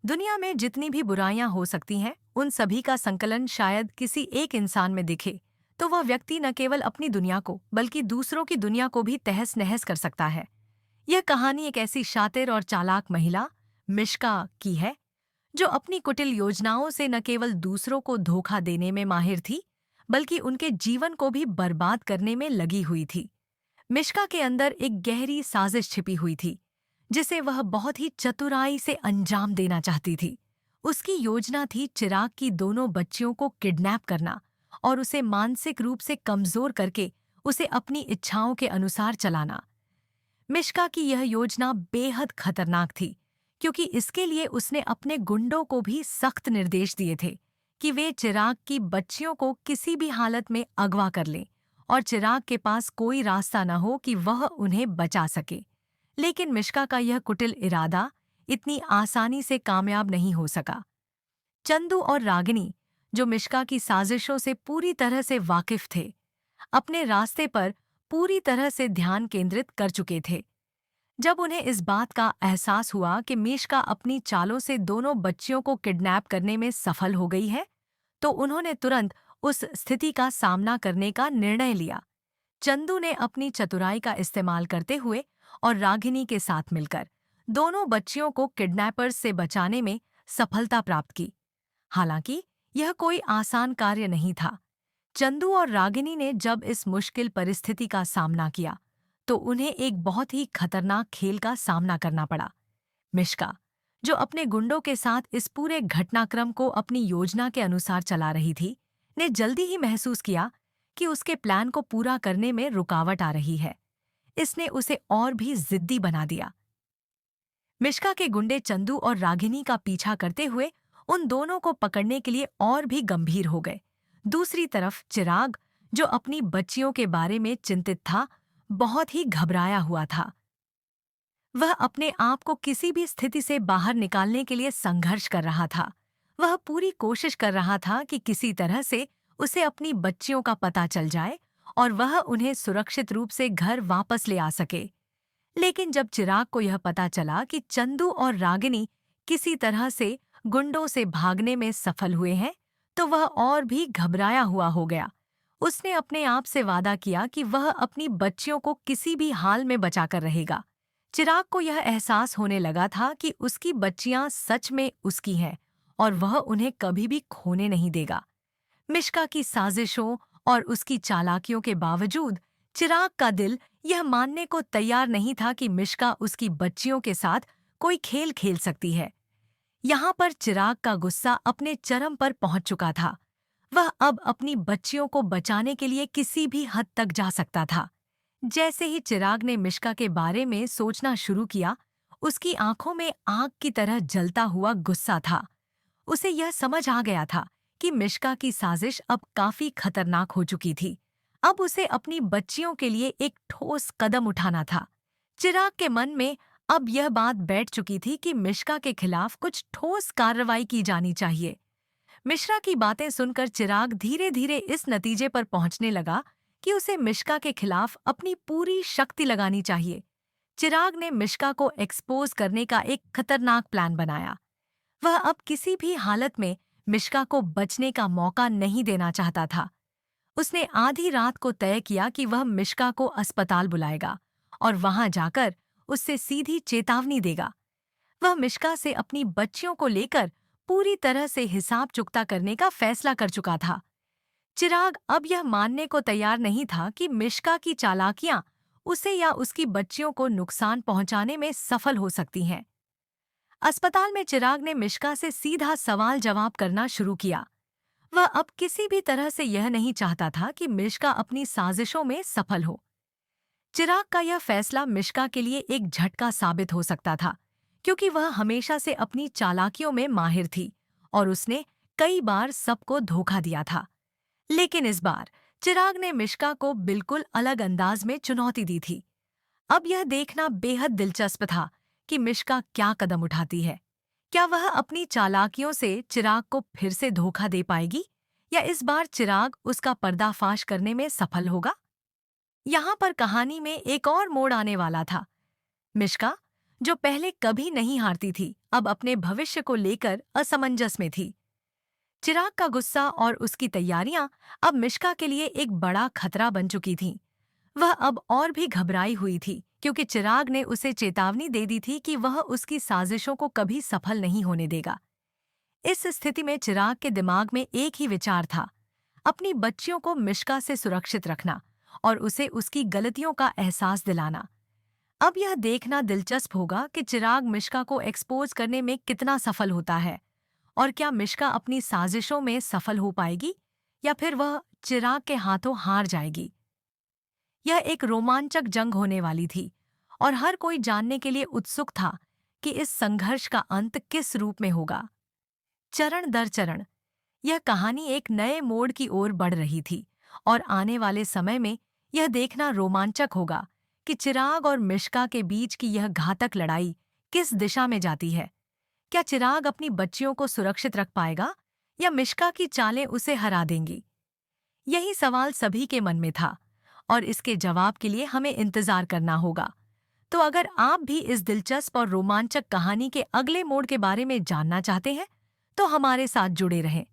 दुनिया में जितनी भी बुराइयां हो सकती हैं, उन सभी का संकलन शायद किसी एक इंसान में दिखे, तो वह व्यक्ति न केवल अपनी दुनिया को बल्कि दूसरों की दुनिया को भी तहस नहस कर सकता है। यह कहानी एक ऐसी शातिर और चालाक महिला मिश्का की है, जो अपनी कुटिल योजनाओं से न केवल दूसरों को धोखा देने में माहिर थी, बल्कि उनके जीवन को भी बर्बाद करने में लगी हुई थी। मिश्का के अंदर एक गहरी साजिश छिपी हुई थी, जिसे वह बहुत ही चतुराई से अंजाम देना चाहती थी। उसकी योजना थी चिराग की दोनों बच्चियों को किडनैप करना और उसे मानसिक रूप से कमजोर करके उसे अपनी इच्छाओं के अनुसार चलाना। मिश्का की यह योजना बेहद खतरनाक थी, क्योंकि इसके लिए उसने अपने गुंडों को भी सख्त निर्देश दिए थे कि वे चिराग की बच्चियों को किसी भी हालत में अगवा कर लें और चिराग के पास कोई रास्ता न हो कि वह उन्हें बचा सके। लेकिन मिश्का का यह कुटिल इरादा इतनी आसानी से कामयाब नहीं हो सका। चंदू और रागिनी, जो मिश्का की साजिशों से पूरी तरह से वाकिफ थे, अपने रास्ते पर पूरी तरह से ध्यान केंद्रित कर चुके थे। जब उन्हें इस बात का एहसास हुआ कि मिश्का अपनी चालों से दोनों बच्चियों को किडनैप करने में सफल हो गई है, तो उन्होंने तुरंत उस स्थिति का सामना करने का निर्णय लिया। चंदू ने अपनी चतुराई का इस्तेमाल करते हुए और रागिनी के साथ मिलकर दोनों बच्चियों को किडनैपर्स से बचाने में सफलता प्राप्त की। हालांकि यह कोई आसान कार्य नहीं था। चंदू और रागिनी ने जब इस मुश्किल परिस्थिति का सामना किया, तो उन्हें एक बहुत ही खतरनाक खेल का सामना करना पड़ा। मिश्का, जो अपने गुंडों के साथ इस पूरे घटनाक्रम को अपनी योजना के अनुसार चला रही थी, ने जल्दी ही महसूस किया कि उसके प्लान को पूरा करने में रुकावट आ रही है। इसने उसे और भी जिद्दी बना दिया। मिश्का के गुंडे चंदू और रागिनी का पीछा करते हुए उन दोनों को पकड़ने के लिए और भी गंभीर हो गए। दूसरी तरफ चिराग, जो अपनी बच्चियों के बारे में चिंतित था, बहुत ही घबराया हुआ था। वह अपने आप को किसी भी स्थिति से बाहर निकालने के लिए संघर्ष कर रहा था। वह पूरी कोशिश कर रहा था कि किसी तरह से उसे अपनी बच्चियों का पता चल जाए और वह उन्हें सुरक्षित रूप से घर वापस ले आ सके। लेकिन जब चिराग को यह पता चला कि चंदू और रागिनी किसी तरह से गुंडों से भागने में सफल हुए हैं, तो वह और भी घबराया हुआ हो गया। उसने अपने आप से वादा किया कि वह अपनी बच्चियों को किसी भी हाल में बचाकर रहेगा। चिराग को यह एहसास होने लगा था कि उसकी बच्चियां सच में उसकी हैं और वह उन्हें कभी भी खोने नहीं देगा। मिश्का की साजिशों और उसकी चालाकियों के बावजूद चिराग का दिल यह मानने को तैयार नहीं था कि मिश्का उसकी बच्चियों के साथ कोई खेल खेल सकती है। यहाँ पर चिराग का गुस्सा अपने चरम पर पहुंच चुका था। वह अब अपनी बच्चियों को बचाने के लिए किसी भी हद तक जा सकता था। जैसे ही चिराग ने मिश्का के बारे में सोचना शुरू किया, उसकी आंखों में आग की तरह जलता हुआ गुस्सा था। उसे यह समझ आ गया था कि मिश्का की साजिश अब काफी खतरनाक हो चुकी थी। अब उसे अपनी बच्चियों के लिए एक ठोस कदम उठाना था। चिराग के मन में अब यह बात बैठ चुकी थी कि मिश्का के खिलाफ कुछ ठोस कार्रवाई की जानी चाहिए। मिश्रा की बातें सुनकर चिराग धीरे धीरे इस नतीजे पर पहुंचने लगा कि उसे मिश्का के खिलाफ अपनी पूरी शक्ति लगानी चाहिए। चिराग ने मिश्का को एक्सपोज करने का एक खतरनाक प्लान बनाया। वह अब किसी भी हालत में मिश्का को बचने का मौका नहीं देना चाहता था। उसने आधी रात को तय किया कि वह मिश्का को अस्पताल बुलाएगा और वहां जाकर उससे सीधी चेतावनी देगा। वह मिश्का से अपनी बच्चियों को लेकर पूरी तरह से हिसाब चुकता करने का फैसला कर चुका था। चिराग अब यह मानने को तैयार नहीं था कि मिश्का की चालाकियां उसे या उसकी बच्चियों को नुकसान पहुंचाने में सफल हो सकती हैं। अस्पताल में चिराग ने मिश्का से सीधा सवाल जवाब करना शुरू किया। वह अब किसी भी तरह से यह नहीं चाहता था कि मिश्का अपनी साजिशों में सफल हो। चिराग का यह फैसला मिश्का के लिए एक झटका साबित हो सकता था, क्योंकि वह हमेशा से अपनी चालाकियों में माहिर थी और उसने कई बार सबको धोखा दिया था। लेकिन इस बार चिराग ने मिश्का को बिल्कुल अलग अंदाज में चुनौती दी थी। अब यह देखना बेहद दिलचस्प था कि मिश्का क्या कदम उठाती है। क्या वह अपनी चालाकियों से चिराग को फिर से धोखा दे पाएगी, या इस बार चिराग उसका पर्दाफाश करने में सफल होगा? यहाँ पर कहानी में एक और मोड़ आने वाला था। मिश्का, जो पहले कभी नहीं हारती थी, अब अपने भविष्य को लेकर असमंजस में थी। चिराग का गुस्सा और उसकी तैयारियां अब मिश्का के लिए एक बड़ा खतरा बन चुकी थीं। वह अब और भी घबराई हुई थी, क्योंकि चिराग ने उसे चेतावनी दे दी थी कि वह उसकी साजिशों को कभी सफल नहीं होने देगा। इस स्थिति में चिराग के दिमाग में एक ही विचार था, अपनी बच्चियों को मिश्का से सुरक्षित रखना और उसे उसकी गलतियों का एहसास दिलाना। अब यह देखना दिलचस्प होगा कि चिराग मिश्का को एक्सपोज करने में कितना सफल होता है, और क्या मिश्का अपनी साजिशों में सफल हो पाएगी या फिर वह चिराग के हाथों हार जाएगी। यह एक रोमांचक जंग होने वाली थी और हर कोई जानने के लिए उत्सुक था कि इस संघर्ष का अंत किस रूप में होगा। चरण दर चरण यह कहानी एक नए मोड़ की ओर बढ़ रही थी, और आने वाले समय में यह देखना रोमांचक होगा कि चिराग और मिश्का के बीच की यह घातक लड़ाई किस दिशा में जाती है। क्या चिराग अपनी बच्चियों को सुरक्षित रख पाएगा या मिश्का की चालें उसे हरा देंगी? यही सवाल सभी के मन में था, और इसके जवाब के लिए हमें इंतजार करना होगा। तो अगर आप भी इस दिलचस्प और रोमांचक कहानी के अगले मोड़ के बारे में जानना चाहते हैं, तो हमारे साथ जुड़े रहें।